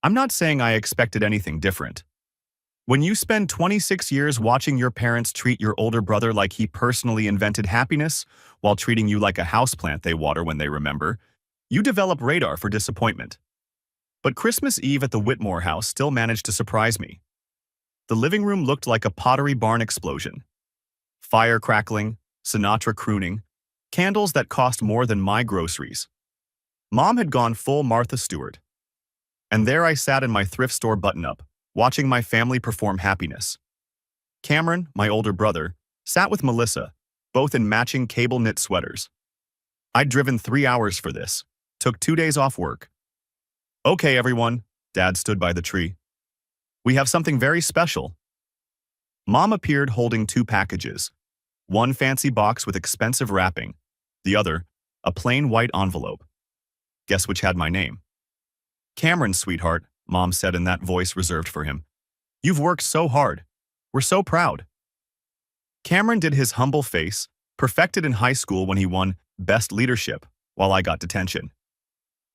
I'm not saying I expected anything different. When you spend 26 years watching your parents treat your older brother like he personally invented happiness while treating you like a houseplant they water when they remember, you develop radar for disappointment. But Christmas Eve at the Whitmore house still managed to surprise me. The living room looked like a Pottery Barn explosion. Fire crackling, Sinatra crooning, candles that cost more than my groceries. Mom had gone full Martha Stewart. And there I sat in my thrift store button-up, watching my family perform happiness. Cameron, my older brother, sat with Melissa, both in matching cable knit sweaters. I'd driven 3 hours for this, took 2 days off work. Okay, everyone, Dad stood by the tree. We have something very special. Mom appeared holding 2 packages, one fancy box with expensive wrapping, the other, a plain white envelope. Guess which had my name? Cameron, sweetheart, Mom said in that voice reserved for him. You've worked so hard. We're so proud. Cameron did his humble face, perfected in high school when he won Best Leadership, while I got detention.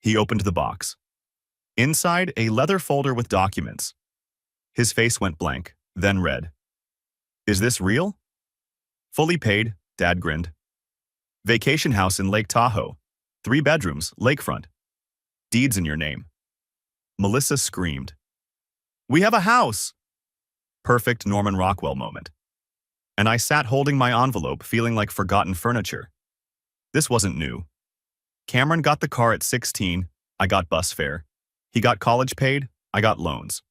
He opened the box. Inside, a leather folder with documents. His face went blank, then read. Is this real? Fully paid, Dad grinned. Vacation house in Lake Tahoe. 3 bedrooms, lakefront. Deeds in your name. Melissa screamed. We have a house! Perfect Norman Rockwell moment. And I sat holding my envelope, feeling like forgotten furniture. This wasn't new. Cameron got the car at 16, I got bus fare. He got college paid, I got loans.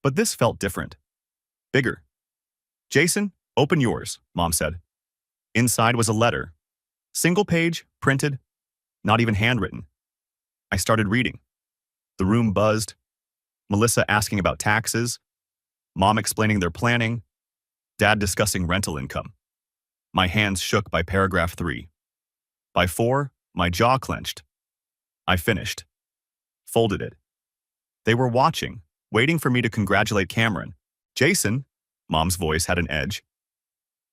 But this felt different. Bigger. Jason, open yours, Mom said. Inside was a letter. Single page, printed, not even handwritten. I started reading. The room buzzed. Melissa asking about taxes. Mom explaining their planning. Dad discussing rental income. My hands shook by paragraph 3. By 4, my jaw clenched. I finished. Folded it. They were watching, waiting for me to congratulate Cameron. Jason, Mom's voice had an edge.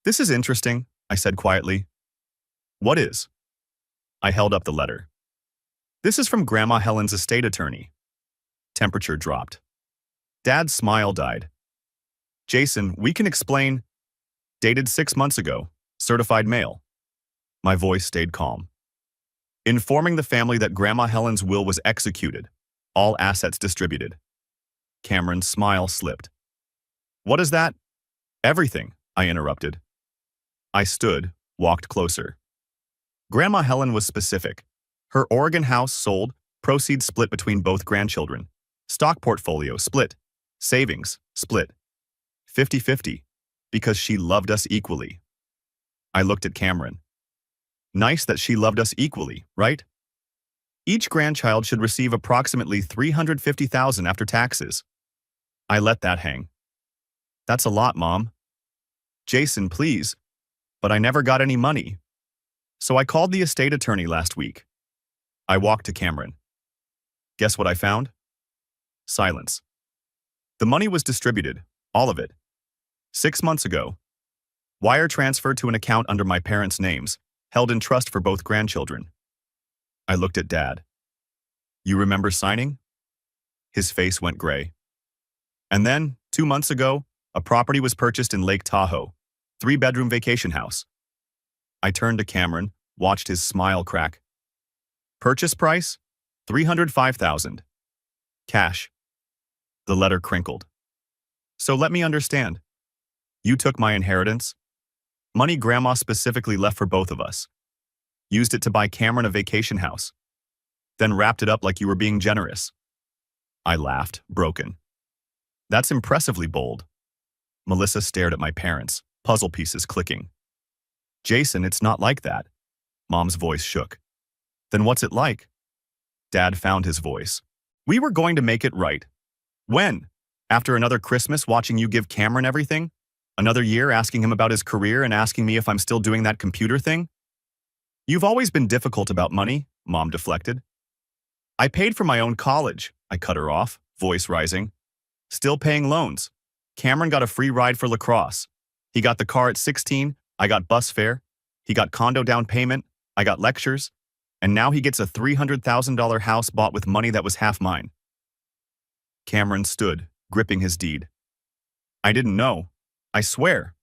This is interesting, I said quietly. What is? I held up the letter. This is from Grandma Helen's estate attorney. Temperature dropped. Dad's smile died. Jason, we can explain. Dated 6 months ago. Certified mail. My voice stayed calm. Informing the family that Grandma Helen's will was executed. All assets distributed. Cameron's smile slipped. What is that? Everything, I interrupted. I stood, walked closer. Grandma Helen was specific. Her Oregon house sold, proceeds split between both grandchildren. Stock portfolio split. Savings split. 50-50, because she loved us equally. I looked at Cameron. Nice that she loved us equally, right? Each grandchild should receive approximately $350,000 after taxes. I let that hang. That's a lot, Mom. Jason, please. But I never got any money. So I called the estate attorney last week. I walked to Cameron. Guess what I found? Silence. The money was distributed, all of it. 6 months ago. Wire transferred to an account under my parents' names, held in trust for both grandchildren. I looked at Dad. You remember signing? His face went gray. And then, 2 months ago, a property was purchased in Lake Tahoe, 3-bedroom vacation house. I turned to Cameron, watched his smile crack. Purchase price? $305,000. Cash. The letter crinkled. So let me understand. You took my inheritance? Money Grandma specifically left for both of us. Used it to buy Cameron a vacation house. Then wrapped it up like you were being generous. I laughed, broken. That's impressively bold. Melissa stared at my parents, puzzle pieces clicking. Jason, it's not like that. Mom's voice shook. Then what's it like? Dad found his voice. We were going to make it right. When? After another Christmas watching you give Cameron everything? Another year asking him about his career and asking me if I'm still doing that computer thing? You've always been difficult about money, Mom deflected. I paid for my own college, I cut her off, voice rising. Still paying loans. Cameron got a free ride for lacrosse. He got the car at 16, I got bus fare. He got condo down payment, I got lectures. And now he gets a $300,000 house bought with money that was half mine. Cameron stood, gripping his deed. I didn't know. I swear.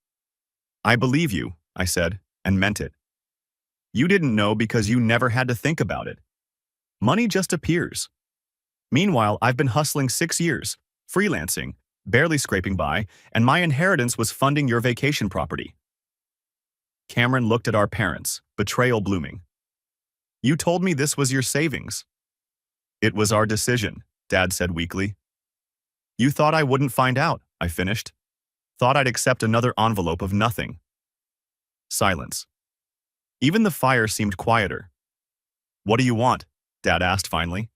I believe you, I said, and meant it. You didn't know because you never had to think about it. Money just appears. Meanwhile, I've been hustling 6 years, freelancing, barely scraping by, and my inheritance was funding your vacation property. Cameron looked at our parents, betrayal blooming. You told me this was your savings. It was our decision, Dad said weakly. You thought I wouldn't find out, I finished. Thought I'd accept another envelope of nothing. Silence. Even the fire seemed quieter. What do you want? Dad asked finally.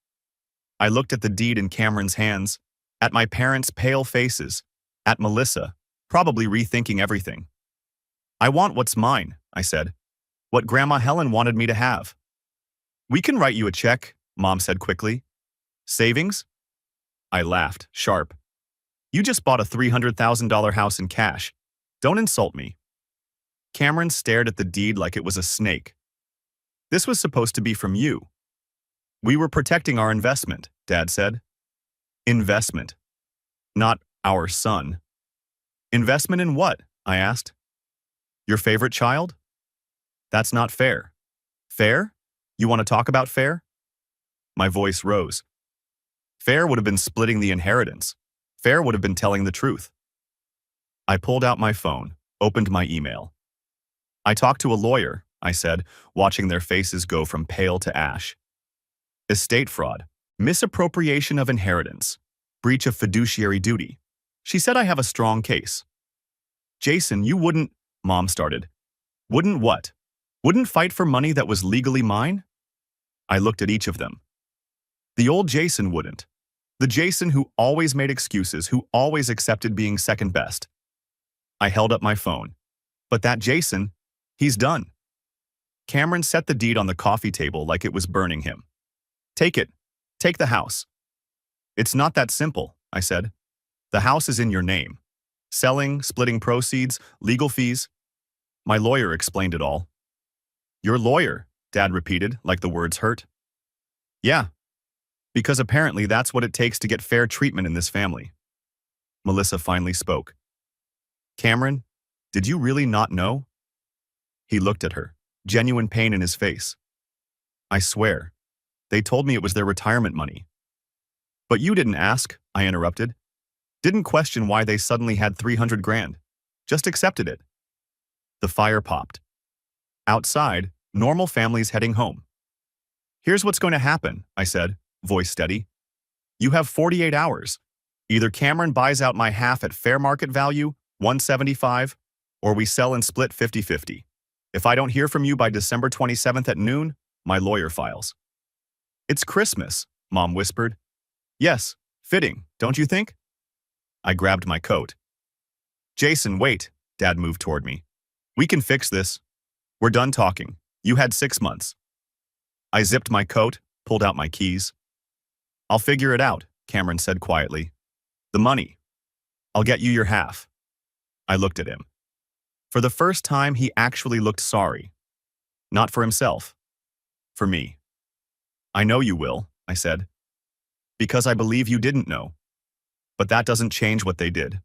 I looked at the deed in Cameron's hands, at my parents' pale faces, at Melissa, probably rethinking everything. I want what's mine, I said. What Grandma Helen wanted me to have. We can write you a check, Mom said quickly. Savings? I laughed, sharp. You just bought a $300,000 house in cash. Don't insult me. Cameron stared at the deed like it was a snake. This was supposed to be from you. We were protecting our investment, Dad said. Investment. Not our son. Investment in what? I asked. Your favorite child? That's not fair. Fair? You want to talk about fair? My voice rose. Fair would have been splitting the inheritance. Fair would have been telling the truth. I pulled out my phone, opened my email. I talked to a lawyer, I said, watching their faces go from pale to ash. Estate fraud, misappropriation of inheritance, breach of fiduciary duty. She said I have a strong case. Jason, you wouldn't, Mom started. Wouldn't what? Wouldn't fight for money that was legally mine? I looked at each of them. The old Jason wouldn't. The Jason who always made excuses, who always accepted being second best. I held up my phone. But that Jason, he's done. Cameron set the deed on the coffee table like it was burning him. Take it. Take the house. It's not that simple, I said. The house is in your name. Selling, splitting proceeds, legal fees. My lawyer explained it all. Your lawyer, Dad repeated, like the words hurt. Yeah. Because apparently that's what it takes to get fair treatment in this family. Melissa finally spoke. Cameron, did you really not know? He looked at her, genuine pain in his face. I swear. They told me it was their retirement money. But you didn't ask, I interrupted. Didn't question why they suddenly had 300 grand. Just accepted it. The fire popped. Outside, normal families heading home. Here's what's going to happen, I said, voice steady. You have 48 hours. Either Cameron buys out my half at fair market value, 175, or we sell and split 50-50. If I don't hear from you by December 27th at noon, my lawyer files. It's Christmas, Mom whispered. Yes, fitting, don't you think? I grabbed my coat. Jason, wait, Dad moved toward me. We can fix this. We're done talking. You had 6 months. I zipped my coat, pulled out my keys. I'll figure it out, Cameron said quietly. The money. I'll get you your half. I looked at him. For the first time, he actually looked sorry. Not for himself. For me. I know you will, I said. Because I believe you didn't know. But that doesn't change what they did.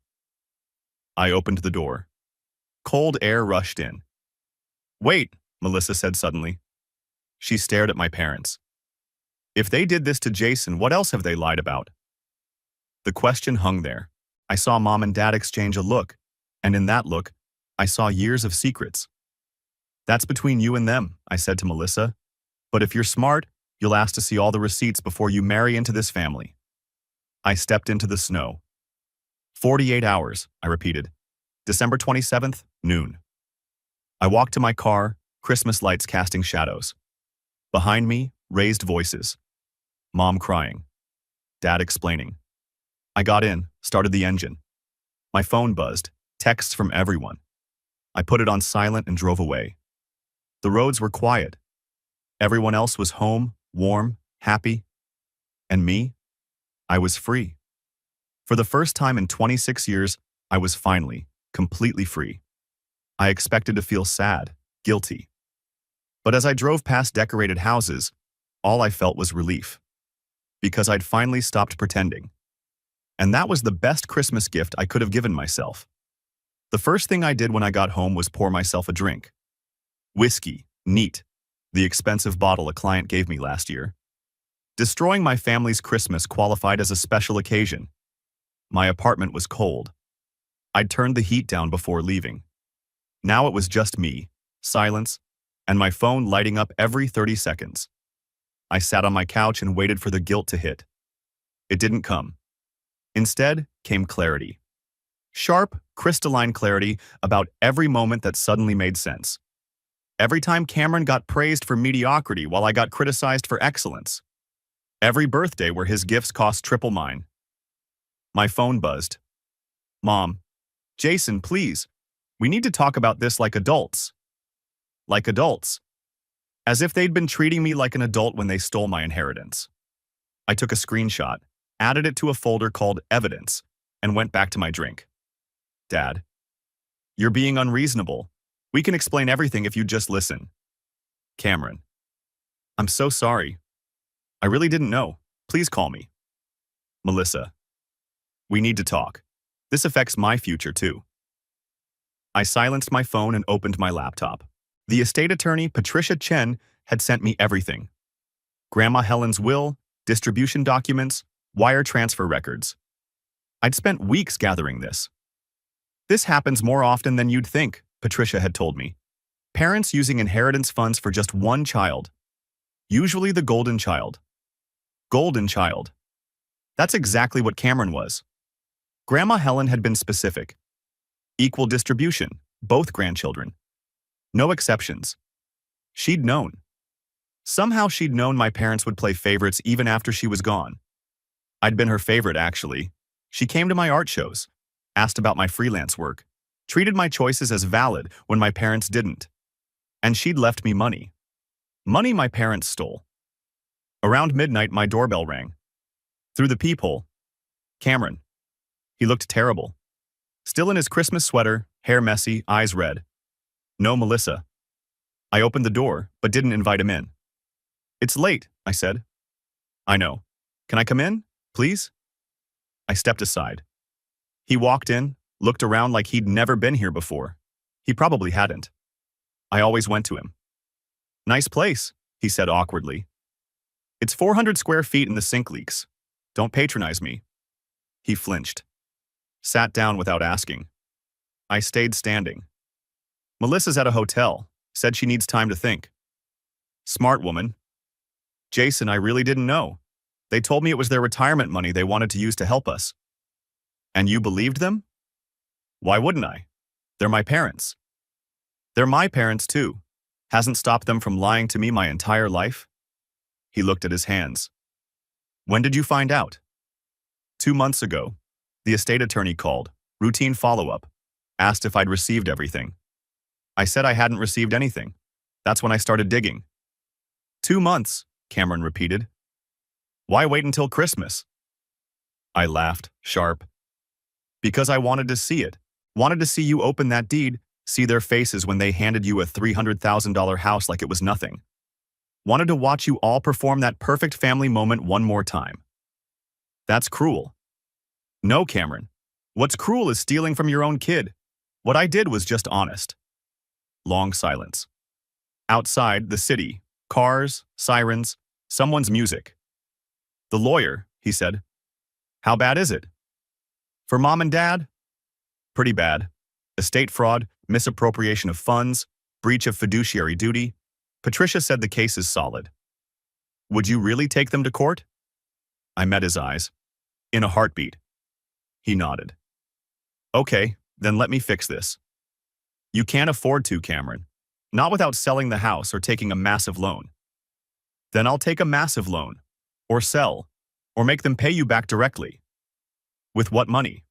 I opened the door. Cold air rushed in. Wait, Melissa said suddenly. She stared at my parents. If they did this to Jason, what else have they lied about? The question hung there. I saw Mom and Dad exchange a look, and in that look, I saw years of secrets. That's between you and them, I said to Melissa. But if you're smart, you'll ask to see all the receipts before you marry into this family. I stepped into the snow. 48 hours, I repeated. December 27th, noon. I walked to my car, Christmas lights casting shadows. Behind me, raised voices. Mom crying. Dad explaining. I got in, started the engine. My phone buzzed, texts from everyone. I put it on silent and drove away. The roads were quiet. Everyone else was home, warm, happy. And me? I was free. For the first time in 26 years, I was finally, completely free. I expected to feel sad, guilty. But as I drove past decorated houses, all I felt was relief. Because I'd finally stopped pretending. And that was the best Christmas gift I could have given myself. The first thing I did when I got home was pour myself a drink. Whiskey, neat, the expensive bottle a client gave me last year. Destroying my family's Christmas qualified as a special occasion. My apartment was cold. I'd turned the heat down before leaving. Now it was just me, silence, and my phone lighting up every 30 seconds. I sat on my couch and waited for the guilt to hit. It didn't come. Instead came clarity. Sharp, crystalline clarity about every moment that suddenly made sense. Every time Cameron got praised for mediocrity while I got criticized for excellence. Every birthday where his gifts cost triple mine. My phone buzzed. Mom, Jason, please. We need to talk about this like adults. Like adults. As if they'd been treating me like an adult when they stole my inheritance. I took a screenshot, added it to a folder called Evidence, and went back to my drink. Dad, you're being unreasonable. We can explain everything if you just listen. Cameron, I'm so sorry. I really didn't know. Please call me. Melissa, we need to talk. This affects my future too. I silenced my phone and opened my laptop. The estate attorney, Patricia Chen, had sent me everything. Grandma Helen's will, distribution documents, wire transfer records. I'd spent weeks gathering this. This happens more often than you'd think, Patricia had told me. Parents using inheritance funds for just one child. Usually the golden child. Golden child. That's exactly what Cameron was. Grandma Helen had been specific. Equal distribution, both grandchildren. No exceptions. She'd known. Somehow she'd known my parents would play favorites even after she was gone. I'd been her favorite, actually. She came to my art shows, asked about my freelance work, treated my choices as valid when my parents didn't. And she'd left me money. Money my parents stole. Around midnight, my doorbell rang. Through the peephole, Cameron. He looked terrible. Still in his Christmas sweater, hair messy, eyes red. No, Melissa. I opened the door, but didn't invite him in. It's late, I said. I know. Can I come in, please? I stepped aside. He walked in, looked around like he'd never been here before. He probably hadn't. I always went to him. Nice place, he said awkwardly. It's 400 square feet and the sink leaks. Don't patronize me. He flinched. Sat down without asking. I stayed standing. Melissa's at a hotel. Said she needs time to think. Smart woman. Jason, I really didn't know. They told me it was their retirement money they wanted to use to help us. And you believed them? Why wouldn't I? They're my parents. They're my parents too. Hasn't stopped them from lying to me my entire life? He looked at his hands. When did you find out? 2 months ago. The estate attorney called, routine follow-up, asked if I'd received everything. I said I hadn't received anything. That's when I started digging. 2 months, Cameron repeated. Why wait until Christmas? I laughed, sharp. Because I wanted to see it. Wanted to see you open that deed, see their faces when they handed you a $300,000 house like it was nothing. Wanted to watch you all perform that perfect family moment one more time. That's cruel. No, Cameron. What's cruel is stealing from your own kid. What I did was just honest. Long silence. Outside, the city, cars, sirens, someone's music. The lawyer, he said. How bad is it? For Mom and Dad? Pretty bad. Estate fraud, misappropriation of funds, breach of fiduciary duty. Patricia said the case is solid. Would you really take them to court? I met his eyes. In a heartbeat. He nodded. Okay, then let me fix this. You can't afford to, Cameron. Not without selling the house or taking a massive loan. Then I'll take a massive loan. Or sell. Or make them pay you back directly. With what money?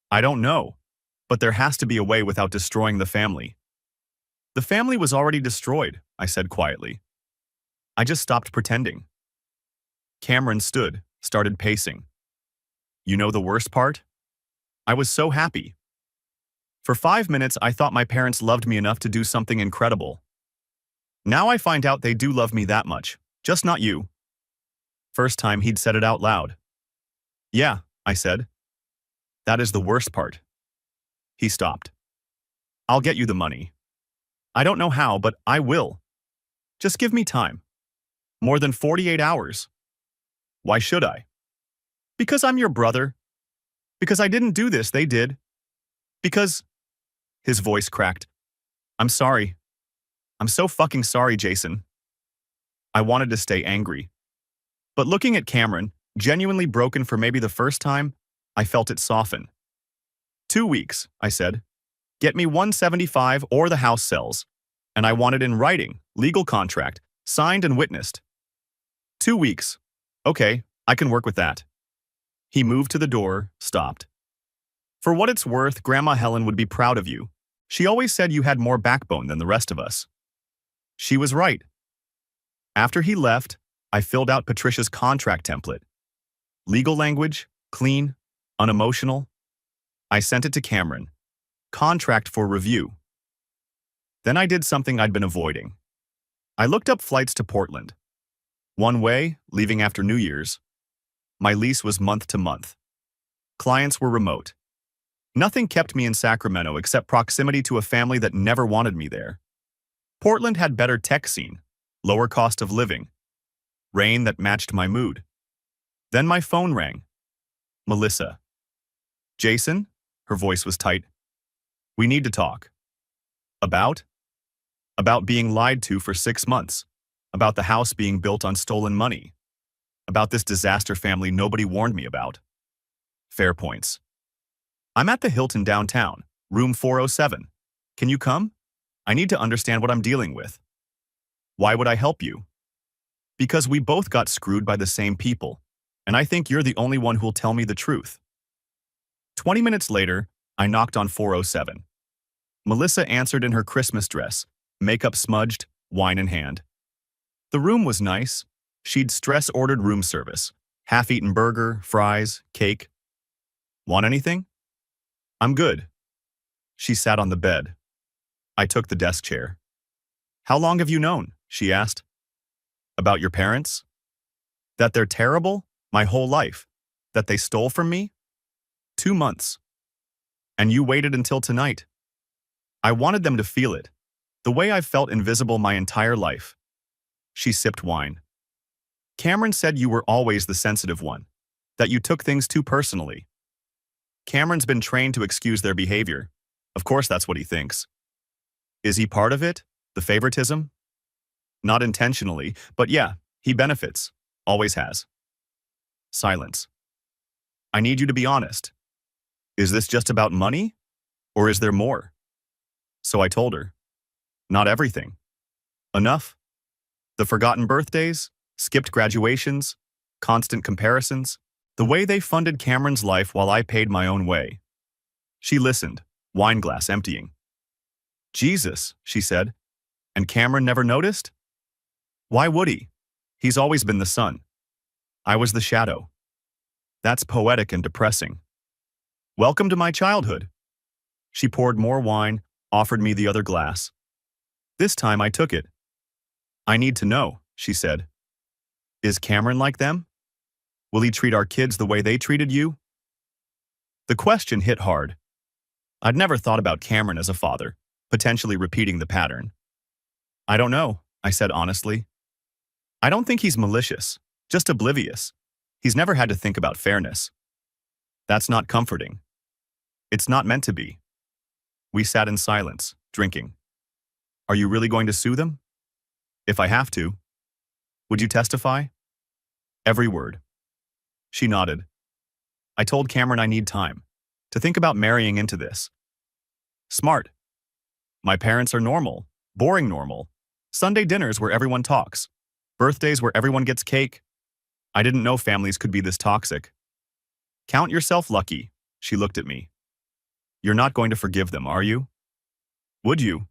I don't know. But there has to be a way without destroying the family. The family was already destroyed, I said quietly. I just stopped pretending. Cameron stood, started pacing. You know the worst part? I was so happy. For 5 minutes, I thought my parents loved me enough to do something incredible. Now I find out they do love me that much, just not you. First time he'd said it out loud. Yeah, I said. That is the worst part. He stopped. I'll get you the money. I don't know how, but I will. Just give me time. More than 48 hours. Why should I? Because I'm your brother. Because I didn't do this, they did. Because... His voice cracked. I'm sorry. I'm so fucking sorry, Jason. I wanted to stay angry. But looking at Cameron, genuinely broken for maybe the first time, I felt it soften. 2 weeks, I said. Get me 175 or the house sells. And I want it in writing, legal contract, signed and witnessed. 2 weeks. Okay, I can work with that. He moved to the door, stopped. For what it's worth, Grandma Helen would be proud of you. She always said you had more backbone than the rest of us. She was right. After he left, I filled out Patricia's contract template. Legal language, clean, unemotional. I sent it to Cameron. Contract for review. Then I did something I'd been avoiding. I looked up flights to Portland. One way, leaving after New Year's. My lease was month to month. Clients were remote. Nothing kept me in Sacramento except proximity to a family that never wanted me there. Portland had better tech scene, lower cost of living, rain that matched my mood. Then my phone rang. Melissa. Jason? Her voice was tight. We need to talk. About? About being lied to for 6 months. About the house being built on stolen money. About this disaster family nobody warned me about. Fair points. I'm at the Hilton downtown, room 407. Can you come? I need to understand what I'm dealing with. Why would I help you? Because we both got screwed by the same people, and I think you're the only one who'll tell me the truth. 20 minutes later, I knocked on 407. Melissa answered in her Christmas dress, makeup smudged, wine in hand. The room was nice. She'd stress-ordered room service, half-eaten burger, fries, cake. Want anything? I'm good. She sat on the bed. I took the desk chair. How long have you known? She asked. About your parents? That they're terrible? My whole life. That they stole from me? 2 months. And you waited until tonight. I wanted them to feel it, the way I've felt invisible my entire life. She sipped wine. Cameron said you were always the sensitive one, that you took things too personally. Cameron's been trained to excuse their behavior. Of course that's what he thinks. Is he part of it? The favoritism? Not intentionally, but yeah, he benefits. Always has. Silence. I need you to be honest. Is this just about money? Or is there more? So I told her. Not everything. Enough? The forgotten birthdays, skipped graduations, constant comparisons, the way they funded Cameron's life while I paid my own way. She listened, wine glass emptying. Jesus, she said. And Cameron never noticed? Why would he? He's always been the sun. I was the shadow. That's poetic and depressing. Welcome to my childhood. She poured more wine, offered me the other glass. This time I took it. I need to know, she said. Is Cameron like them? Will he treat our kids the way they treated you? The question hit hard. I'd never thought about Cameron as a father, potentially repeating the pattern. I don't know, I said honestly. I don't think he's malicious, just oblivious. He's never had to think about fairness. That's not comforting. It's not meant to be. We sat in silence, drinking. Are you really going to sue them? If I have to. Would you testify? Every word. She nodded. I told Cameron I need time to think about marrying into this. Smart. My parents are normal, boring normal. Sunday dinners where everyone talks. Birthdays where everyone gets cake. I didn't know families could be this toxic. Count yourself lucky, she looked at me. You're not going to forgive them, are you? Would you?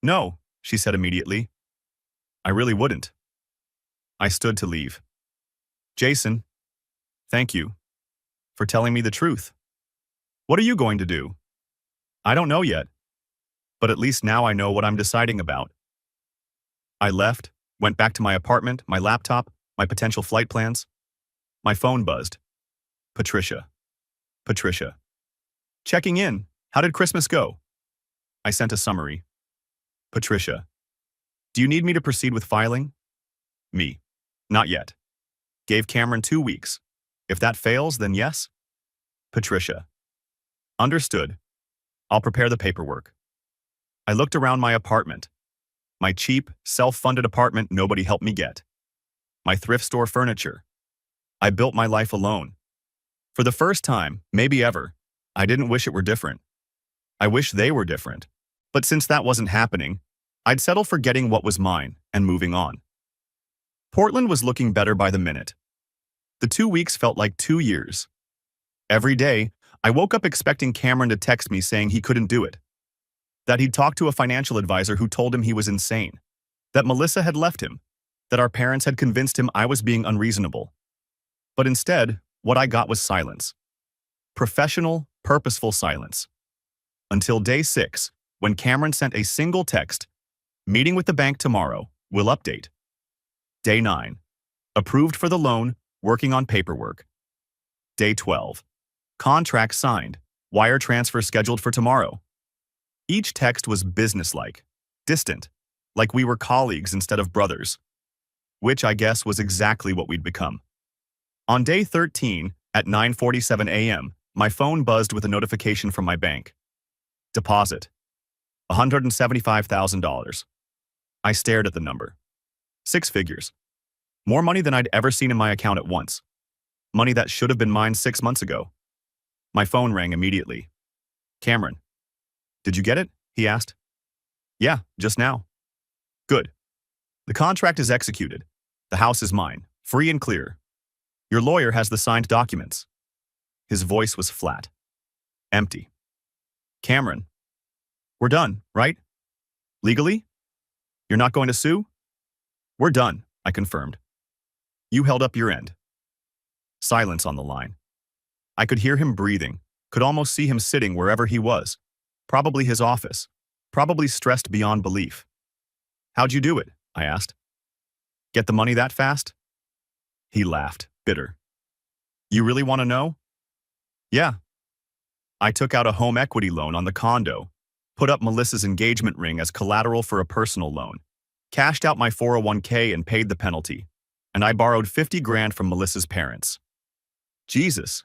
No, she said immediately. I really wouldn't. I stood to leave. Jason, thank you for telling me the truth. What are you going to do? I don't know yet, but at least now I know what I'm deciding about. I left, went back to my apartment, my laptop, my potential flight plans. My phone buzzed. Patricia. Patricia. Checking in. How did Christmas go? I sent a summary. Patricia. Do you need me to proceed with filing? Me. Not yet. Gave Cameron 2 weeks. If that fails, then yes? Patricia. Understood. I'll prepare the paperwork. I looked around my apartment. My cheap, self-funded apartment nobody helped me get. My thrift store furniture. I built my life alone. For the first time, maybe ever, I didn't wish it were different. I wish they were different. But since that wasn't happening, I'd settle for getting what was mine and moving on. Portland was looking better by the minute. The 2 weeks felt like 2 years. Every day, I woke up expecting Cameron to text me saying he couldn't do it. That he'd talked to a financial advisor who told him he was insane. That Melissa had left him. That our parents had convinced him I was being unreasonable. But instead, what I got was silence. Professional, purposeful silence. Until day 6, when Cameron sent a single text, "Meeting with the bank tomorrow, will update." Day 9, approved for the loan, working on paperwork. Day 12, contract signed, wire transfer scheduled for tomorrow. Each text was businesslike, distant, like we were colleagues instead of brothers, which I guess was exactly what we'd become. On day 13, at 9:47 a.m., my phone buzzed with a notification from my bank. Deposit. $175,000. I stared at the number. 6 figures. More money than I'd ever seen in my account at once. Money that should have been mine 6 months ago. My phone rang immediately. Cameron. Did you get it? He asked. Yeah, just now. Good. The contract is executed. The house is mine, free and clear. Your lawyer has the signed documents. His voice was flat. Empty. Cameron. We're done, right? Legally? You're not going to sue? We're done, I confirmed. You held up your end. Silence on the line. I could hear him breathing, could almost see him sitting wherever he was. Probably his office. Probably stressed beyond belief. How'd you do it? I asked. Get the money that fast? He laughed, bitter. You really want to know? Yeah. I took out a home equity loan on the condo, put up Melissa's engagement ring as collateral for a personal loan, cashed out my 401k and paid the penalty, and I borrowed 50 grand from Melissa's parents. Jesus.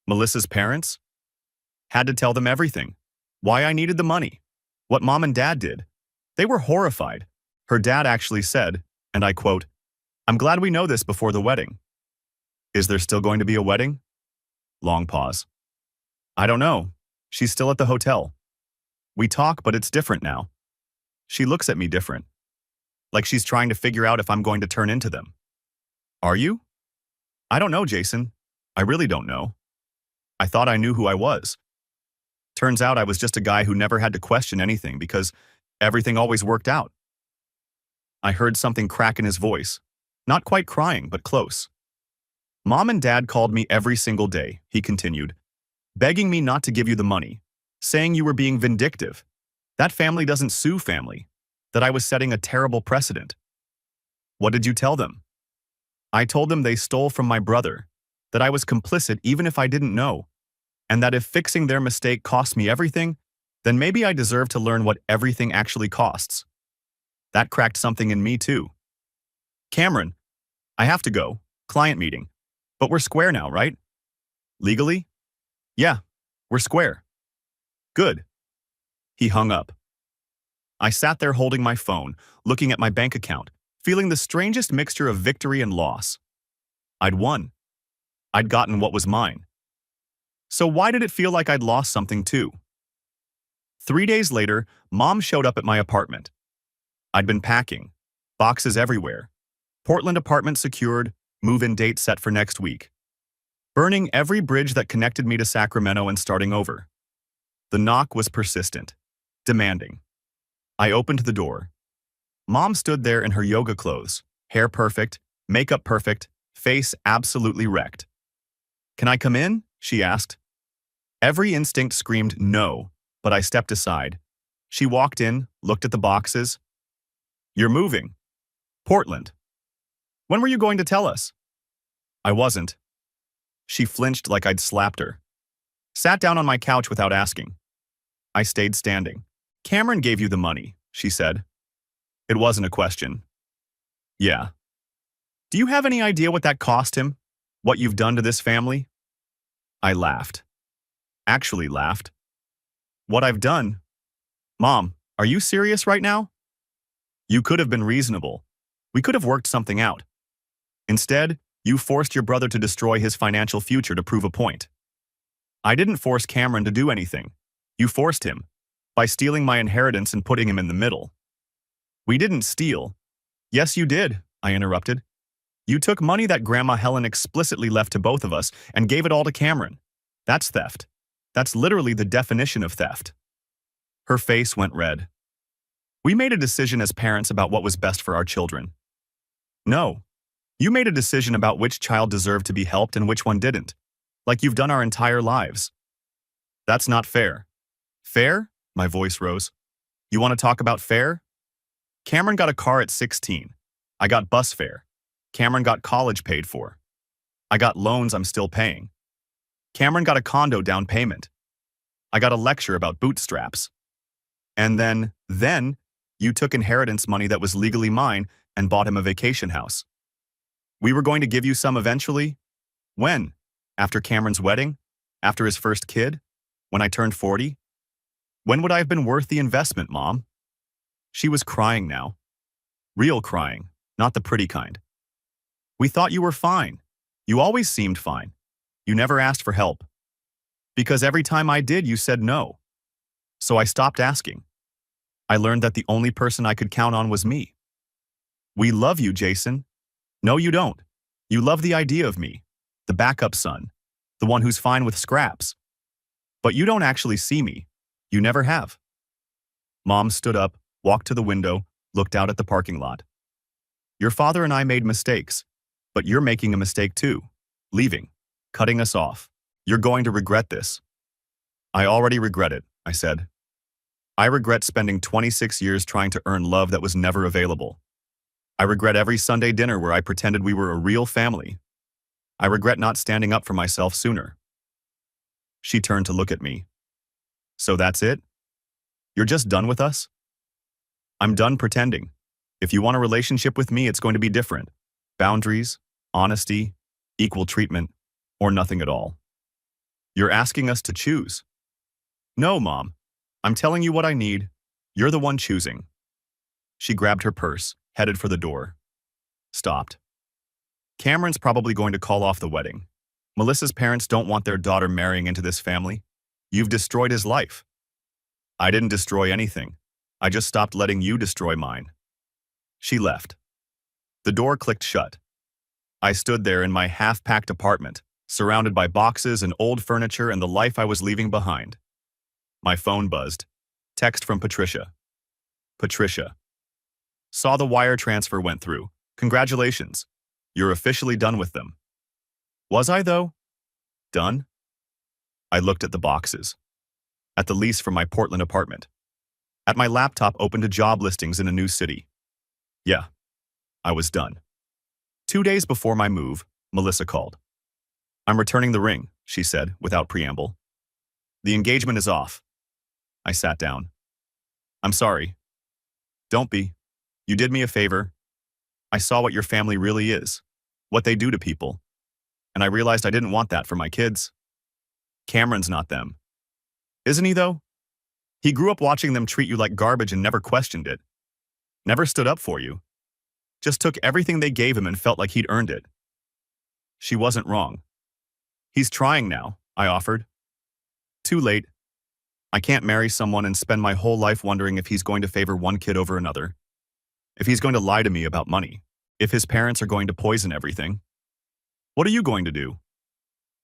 Melissa's parents? Had to tell them everything. Why I needed the money. What mom and dad did. They were horrified. Her dad actually said, and I quote, "I'm glad we know this before the wedding." Is there still going to be a wedding? Long pause. I don't know. She's still at the hotel. We talk, but it's different now. She looks at me different. Like she's trying to figure out if I'm going to turn into them. Are you? I don't know, Jason. I really don't know. I thought I knew who I was. Turns out I was just a guy who never had to question anything because everything always worked out. I heard something crack in his voice. Not quite crying, but close. Mom and Dad called me every single day, he continued, begging me not to give you the money, saying you were being vindictive. That family doesn't sue family. That I was setting a terrible precedent. What did you tell them? I told them they stole from my brother, that I was complicit even if I didn't know, and that if fixing their mistake cost me everything, then maybe I deserve to learn what everything actually costs. That cracked something in me too. Cameron, I have to go. Client meeting. But we're square now, right? Legally? Yeah, we're square. Good. He hung up. I sat there holding my phone, looking at my bank account, feeling the strangest mixture of victory and loss. I'd won. I'd gotten what was mine. So why did it feel like I'd lost something too? 3 days later, Mom showed up at my apartment. I'd been packing. Boxes everywhere. Portland apartment secured, move-in date set for next week. Burning every bridge that connected me to Sacramento and starting over. The knock was persistent, demanding. I opened the door. Mom stood there in her yoga clothes, hair perfect, makeup perfect, face absolutely wrecked. Can I come in? She asked. Every instinct screamed no, but I stepped aside. She walked in, looked at the boxes. You're moving. Portland. When were you going to tell us? I wasn't. She flinched like I'd slapped her. Sat down on my couch without asking. I stayed standing. Cameron gave you the money, she said. It wasn't a question. Yeah. Do you have any idea what that cost him? What you've done to this family? I laughed. Actually laughed. What I've done? Mom, are you serious right now? You could have been reasonable. We could have worked something out. Instead, you forced your brother to destroy his financial future to prove a point. I didn't force Cameron to do anything. You forced him, by stealing my inheritance and putting him in the middle. We didn't steal. Yes, you did, I interrupted. You took money that Grandma Helen explicitly left to both of us and gave it all to Cameron. That's theft. That's literally the definition of theft. Her face went red. We made a decision as parents about what was best for our children. No. You made a decision about which child deserved to be helped and which one didn't, like you've done our entire lives. That's not fair. Fair? My voice rose. You want to talk about fair? Cameron got a car at 16. I got bus fare. Cameron got college paid for. I got loans I'm still paying. Cameron got a condo down payment. I got a lecture about bootstraps. And then, you took inheritance money that was legally mine and bought him a vacation house. We were going to give you some eventually. When? After Cameron's wedding? After his first kid? When I turned 40? When would I have been worth the investment, Mom? She was crying now. Real crying, not the pretty kind. We thought you were fine. You always seemed fine. You never asked for help. Because every time I did, you said no. So I stopped asking. I learned that the only person I could count on was me. We love you, Jason. No, you don't. You love the idea of me, the backup son, the one who's fine with scraps. But you don't actually see me. You never have. Mom stood up, walked to the window, looked out at the parking lot. Your father and I made mistakes, but you're making a mistake too. Leaving, cutting us off. You're going to regret this. I already regret it, I said. I regret spending 26 years trying to earn love that was never available. I regret every Sunday dinner where I pretended we were a real family. I regret not standing up for myself sooner. She turned to look at me. So that's it? You're just done with us? I'm done pretending. If you want a relationship with me, it's going to be different. Boundaries, honesty, equal treatment, or nothing at all. You're asking us to choose. No, Mom. I'm telling you what I need. You're the one choosing. She grabbed her purse, headed for the door. Stopped. Cameron's probably going to call off the wedding. Melissa's parents don't want their daughter marrying into this family. You've destroyed his life. I didn't destroy anything. I just stopped letting you destroy mine. She left. The door clicked shut. I stood there in my half-packed apartment, surrounded by boxes and old furniture and the life I was leaving behind. My phone buzzed. Text from Patricia. Patricia. Saw the wire transfer went through. Congratulations. You're officially done with them. Was I, though? Done? I looked at the boxes. At the lease from my Portland apartment. At my laptop open to job listings in a new city. Yeah, I was done. 2 days before my move, Melissa called. I'm returning the ring, she said, without preamble. The engagement is off. I sat down. I'm sorry. Don't be. You did me a favor. I saw what your family really is, what they do to people. And I realized I didn't want that for my kids. Cameron's not them. Isn't he, though? He grew up watching them treat you like garbage and never questioned it. Never stood up for you. Just took everything they gave him and felt like he'd earned it. She wasn't wrong. He's trying now, I offered. Too late. I can't marry someone and spend my whole life wondering if he's going to favor one kid over another. If he's going to lie to me about money. If his parents are going to poison everything. What are you going to do?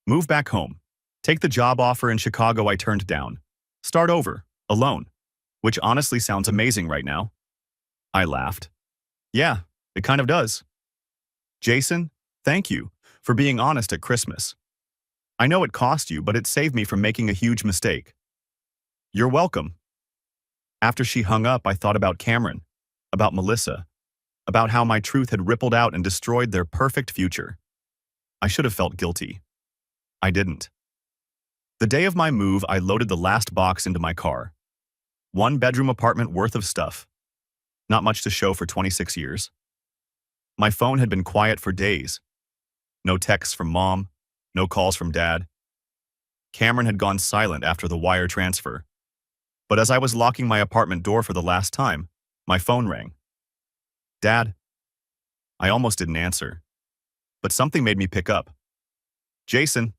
Move back home. Take the job offer in Chicago I turned down. Start over, alone. Which honestly sounds amazing right now. I laughed. Yeah, it kind of does. Jason, thank you for being honest at Christmas. I know it cost you, but it saved me from making a huge mistake. You're welcome. After she hung up, I thought about Cameron, about Melissa, about how my truth had rippled out and destroyed their perfect future. I should have felt guilty. I didn't. The day of my move, I loaded the last box into my car. One-bedroom apartment worth of stuff. Not much to show for 26 years. My phone had been quiet for days. No texts from mom, no calls from dad. Cameron had gone silent after the wire transfer. But as I was locking my apartment door for the last time, my phone rang. Dad? I almost didn't answer. But something made me pick up. Jason.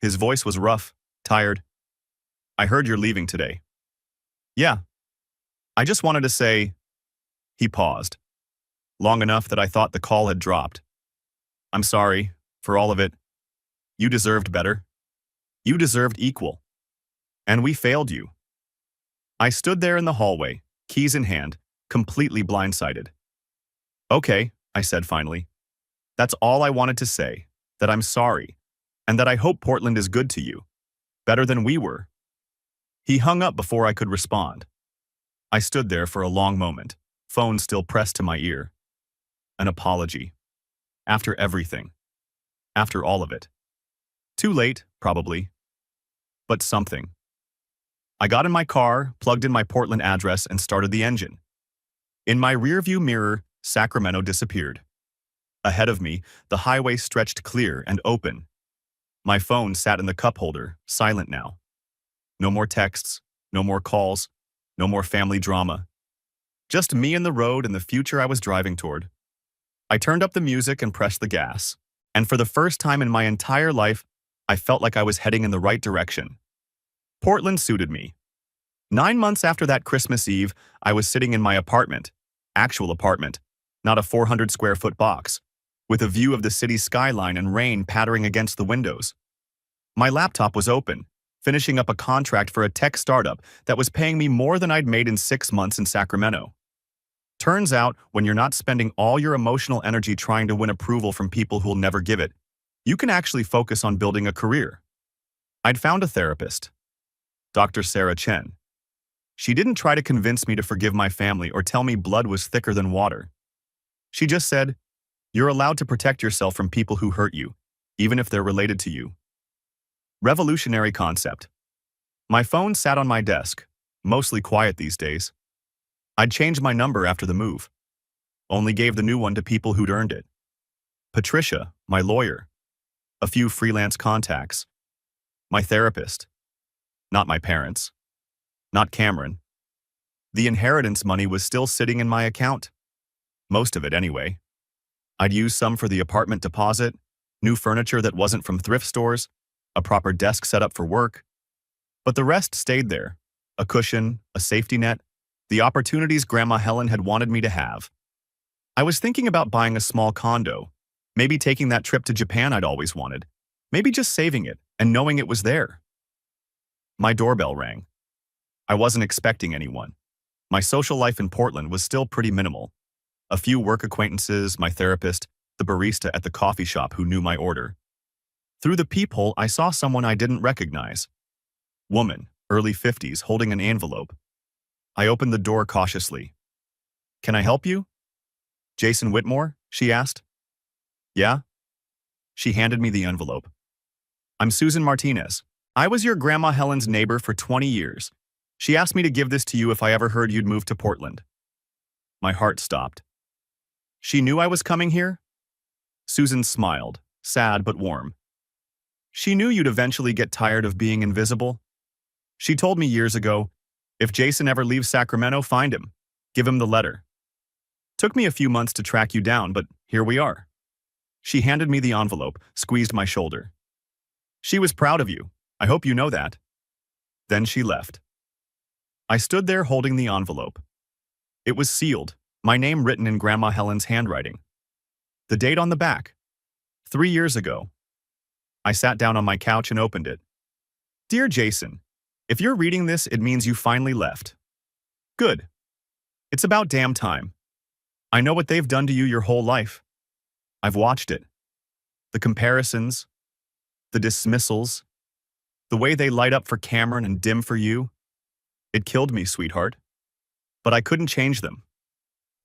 His voice was rough, tired. I heard you're leaving today. Yeah. I just wanted to say... He paused. Long enough that I thought the call had dropped. I'm sorry, for all of it. You deserved better. You deserved equal. And we failed you. I stood there in the hallway, keys in hand, completely blindsided. Okay, I said finally. That's all I wanted to say, that I'm sorry, and that I hope Portland is good to you. Better than we were. He hung up before I could respond. I stood there for a long moment, phone still pressed to my ear. An apology. After everything. After all of it. Too late, probably. But something. I got in my car, plugged in my Portland address, and started the engine. In my rearview mirror, Sacramento disappeared. Ahead of me, the highway stretched clear and open. My phone sat in the cup holder, silent now. No more texts, no more calls, no more family drama. Just me and the road and the future I was driving toward. I turned up the music and pressed the gas. And for the first time in my entire life, I felt like I was heading in the right direction. Portland suited me. 9 months after that Christmas Eve, I was sitting in my apartment, actual apartment, not a 400-square-foot box, with a view of the city's skyline and rain pattering against the windows. My laptop was open, finishing up a contract for a tech startup that was paying me more than I'd made in 6 months in Sacramento. Turns out, when you're not spending all your emotional energy trying to win approval from people who'll never give it, you can actually focus on building a career. I'd found a therapist, Dr. Sarah Chen. She didn't try to convince me to forgive my family or tell me blood was thicker than water. She just said, you're allowed to protect yourself from people who hurt you, even if they're related to you. Revolutionary concept. My phone sat on my desk, mostly quiet these days. I'd changed my number after the move. Only gave the new one to people who'd earned it. Patricia, my lawyer. A few freelance contacts. My therapist. Not my parents. Not Cameron. The inheritance money was still sitting in my account. Most of it, anyway. I'd used some for the apartment deposit, new furniture that wasn't from thrift stores, a proper desk set up for work. But the rest stayed there. A cushion, a safety net, the opportunities Grandma Helen had wanted me to have. I was thinking about buying a small condo, maybe taking that trip to Japan I'd always wanted, maybe just saving it and knowing it was there. My doorbell rang. I wasn't expecting anyone. My social life in Portland was still pretty minimal. A few work acquaintances, my therapist, the barista at the coffee shop who knew my order. Through the peephole, I saw someone I didn't recognize. Woman, early 50s, holding an envelope. I opened the door cautiously. Can I help you? Jason Whitmore? She asked. Yeah? She handed me the envelope. I'm Susan Martinez. I was your Grandma Helen's neighbor for 20 years. She asked me to give this to you if I ever heard you'd move to Portland. My heart stopped. She knew I was coming here? Susan smiled, sad but warm. She knew you'd eventually get tired of being invisible. She told me years ago, if Jason ever leaves Sacramento, find him. Give him the letter. Took me a few months to track you down, but here we are. She handed me the envelope, squeezed my shoulder. She was proud of you. I hope you know that. Then she left. I stood there holding the envelope. It was sealed, my name written in Grandma Helen's handwriting. The date on the back. 3 years ago. I sat down on my couch and opened it. Dear Jason, if you're reading this, it means you finally left. Good. It's about damn time. I know what they've done to you your whole life. I've watched it. The comparisons, the dismissals, the way they light up for Cameron and dim for you. It killed me, sweetheart. But I couldn't change them.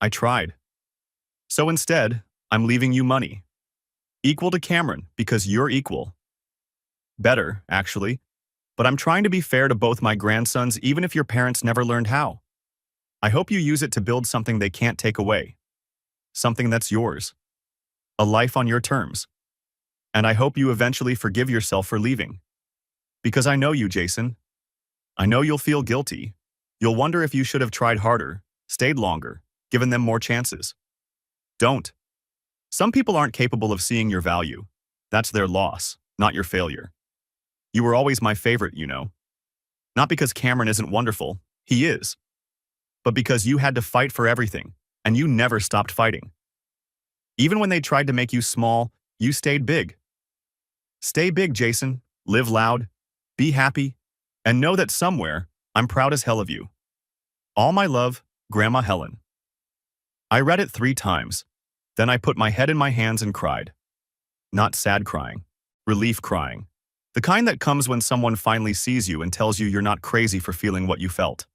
I tried. So instead, I'm leaving you money. Equal to Cameron because you're equal. Better, actually. But I'm trying to be fair to both my grandsons even if your parents never learned how. I hope you use it to build something they can't take away. Something that's yours. A life on your terms. And I hope you eventually forgive yourself for leaving. Because I know you, Jason. I know you'll feel guilty. You'll wonder if you should have tried harder, stayed longer, given them more chances. Don't. Some people aren't capable of seeing your value. That's their loss, not your failure. You were always my favorite, you know. Not because Cameron isn't wonderful, he is. But because you had to fight for everything, and you never stopped fighting. Even when they tried to make you small, you stayed big. Stay big, Jason. Live loud. Be happy. And know that somewhere, I'm proud as hell of you. All my love, Grandma Helen. I read it 3 times. Then I put my head in my hands and cried. Not sad crying. Relief crying. The kind that comes when someone finally sees you and tells you you're not crazy for feeling what you felt.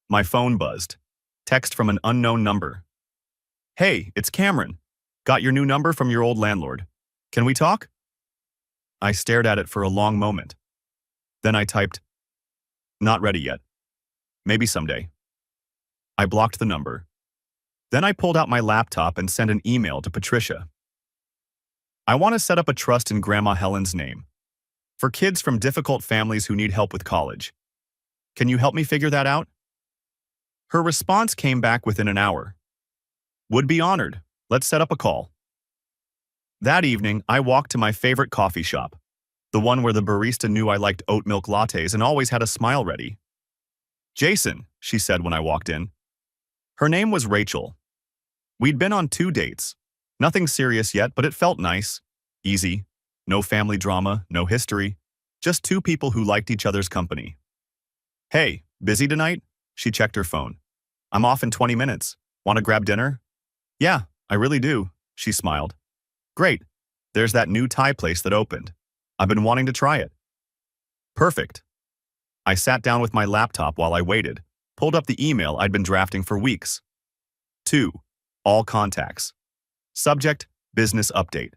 My phone buzzed. Text from an unknown number. Hey, it's Cameron. Got your new number from your old landlord. Can we talk? I stared at it for a long moment. Then I typed, not ready yet. Maybe someday. I blocked the number. Then I pulled out my laptop and sent an email to Patricia. I want to set up a trust in Grandma Helen's name. For kids from difficult families who need help with college. Can you help me figure that out? Her response came back within an hour. Would be honored. Let's set up a call. That evening, I walked to my favorite coffee shop. The one where the barista knew I liked oat milk lattes and always had a smile ready. Jason, she said when I walked in. Her name was Rachel. We'd been on 2 dates. Nothing serious yet, but it felt nice. Easy. No family drama, no history. Just 2 people who liked each other's company. Hey, busy tonight? She checked her phone. I'm off in 20 minutes. Want to grab dinner? Yeah, I really do, she smiled. Great. There's that new Thai place that opened. I've been wanting to try it. Perfect. I sat down with my laptop while I waited, pulled up the email I'd been drafting for weeks. 2. All contacts. Subject, business update.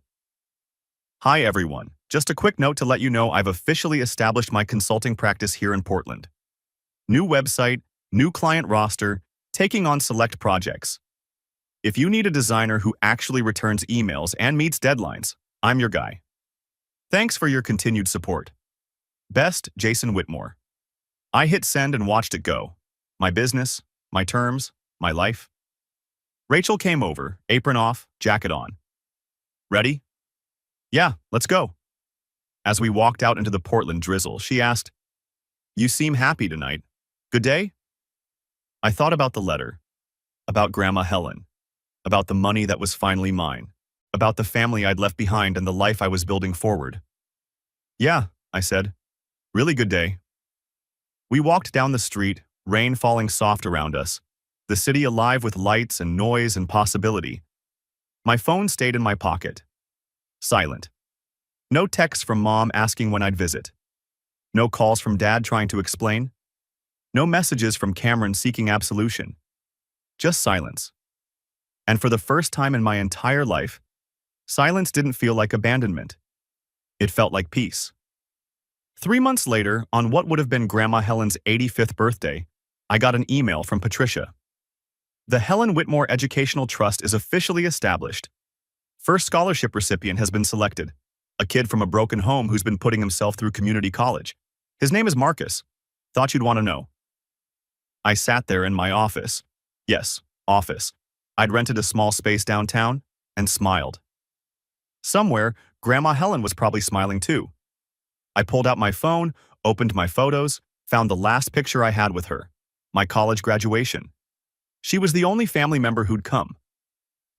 Hi everyone. Just a quick note to let you know I've officially established my consulting practice here in Portland. New website, new client roster, taking on select projects. If you need a designer who actually returns emails and meets deadlines, I'm your guy. Thanks for your continued support. Best, Jason Whitmore. I hit send and watched it go. My business, my terms, my life. Rachel came over, apron off, jacket on. Ready? Yeah, let's go. As we walked out into the Portland drizzle, she asked, You seem happy tonight. Good day? I thought about the letter, about Grandma Helen, about the money that was finally mine, about the family I'd left behind and the life I was building forward. Yeah, I said. Really good day. We walked down the street, rain falling soft around us, the city alive with lights and noise and possibility. My phone stayed in my pocket. Silent. No texts from Mom asking when I'd visit. No calls from Dad trying to explain. No messages from Cameron seeking absolution. Just silence. And for the first time in my entire life, silence didn't feel like abandonment. It felt like peace. 3 months later, on what would have been Grandma Helen's 85th birthday, I got an email from Patricia. The Helen Whitmore Educational Trust is officially established. First scholarship recipient has been selected. A kid from a broken home who's been putting himself through community college. His name is Marcus. Thought you'd want to know. I sat there in my office. Yes, office. I'd rented a small space downtown and smiled. Somewhere, Grandma Helen was probably smiling too. I pulled out my phone, opened my photos, found the last picture I had with her, my college graduation. She was the only family member who'd come.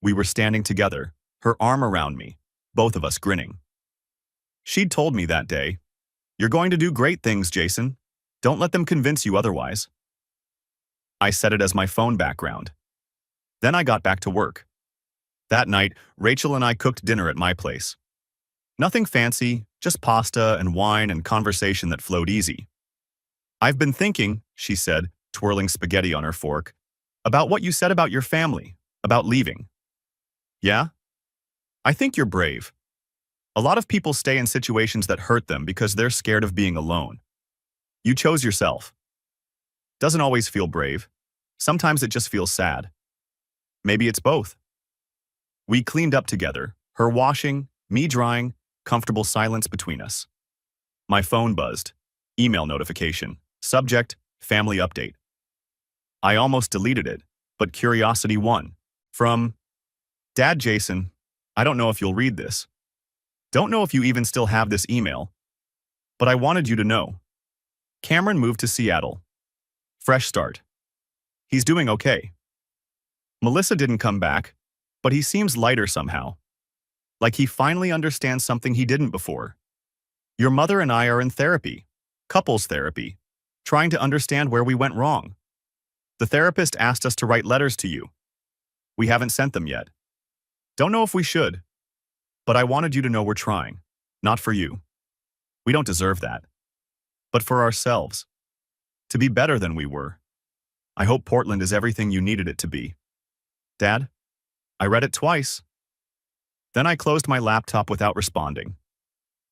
We were standing together, her arm around me, both of us grinning. She'd told me that day, You're going to do great things, Jason. Don't let them convince you otherwise. I set it as my phone background. Then I got back to work. That night, Rachel and I cooked dinner at my place. Nothing fancy, just pasta and wine and conversation that flowed easy. I've been thinking, she said, twirling spaghetti on her fork, about what you said about your family, about leaving. Yeah? I think you're brave. A lot of people stay in situations that hurt them because they're scared of being alone. You chose yourself. Doesn't always feel brave. Sometimes it just feels sad. Maybe it's both. We cleaned up together, her washing, me drying, comfortable silence between us. My phone buzzed. Email notification. Subject, family update. I almost deleted it, but curiosity won. From Dad Jason, I don't know if you'll read this. Don't know if you even still have this email, but I wanted you to know. Cameron moved to Seattle. Fresh start. He's doing okay. Melissa didn't come back, but he seems lighter somehow. Like he finally understands something he didn't before. Your mother and I are in therapy, couples therapy, trying to understand where we went wrong. The therapist asked us to write letters to you. We haven't sent them yet. Don't know if we should, but I wanted you to know we're trying. Not for you. We don't deserve that. But for ourselves. To be better than we were. I hope Portland is everything you needed it to be. Dad, I read it twice. Then I closed my laptop without responding.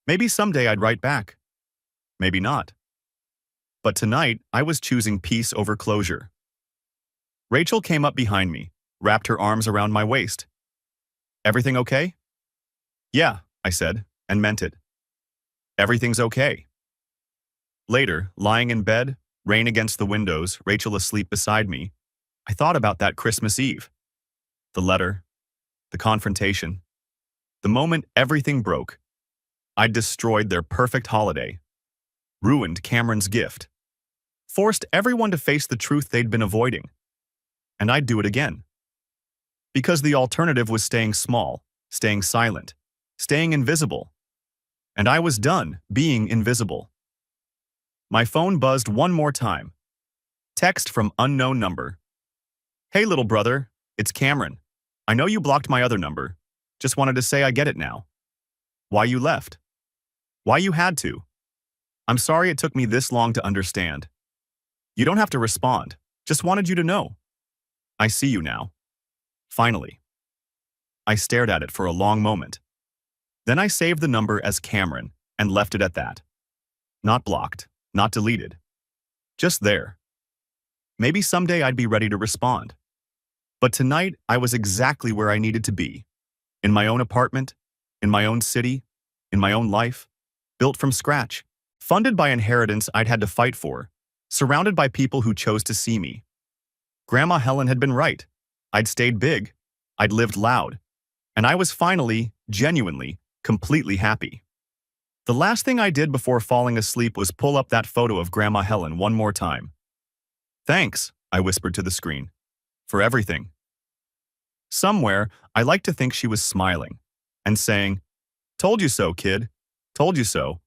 Maybe someday I'd write back. Maybe not. But tonight, I was choosing peace over closure. Rachel came up behind me, wrapped her arms around my waist. Everything okay? Yeah, I said, and meant it. Everything's okay. Later, lying in bed, rain against the windows, Rachel asleep beside me, I thought about that Christmas Eve. The letter, the confrontation, the moment everything broke. I'd destroyed their perfect holiday, ruined Cameron's gift, forced everyone to face the truth they'd been avoiding. And I'd do it again. Because the alternative was staying small, staying silent, staying invisible. And I was done being invisible. My phone buzzed one more time. Text from unknown number. Hey, little brother, it's Cameron. I know you blocked my other number. Just wanted to say I get it now. Why you left? Why you had to? I'm sorry it took me this long to understand. You don't have to respond. Just wanted you to know. I see you now. Finally. I stared at it for a long moment. Then I saved the number as Cameron and left it at that. Not blocked, not deleted. Just there. Maybe someday I'd be ready to respond. But tonight, I was exactly where I needed to be. In my own apartment, in my own city, in my own life, built from scratch, funded by inheritance I'd had to fight for, surrounded by people who chose to see me. Grandma Helen had been right. I'd stayed big. I'd lived loud. And I was finally, genuinely, completely happy. The last thing I did before falling asleep was pull up that photo of Grandma Helen one more time. Thanks, I whispered to the screen. For everything. Somewhere, I like to think she was smiling and saying, told you so, kid. Told you so.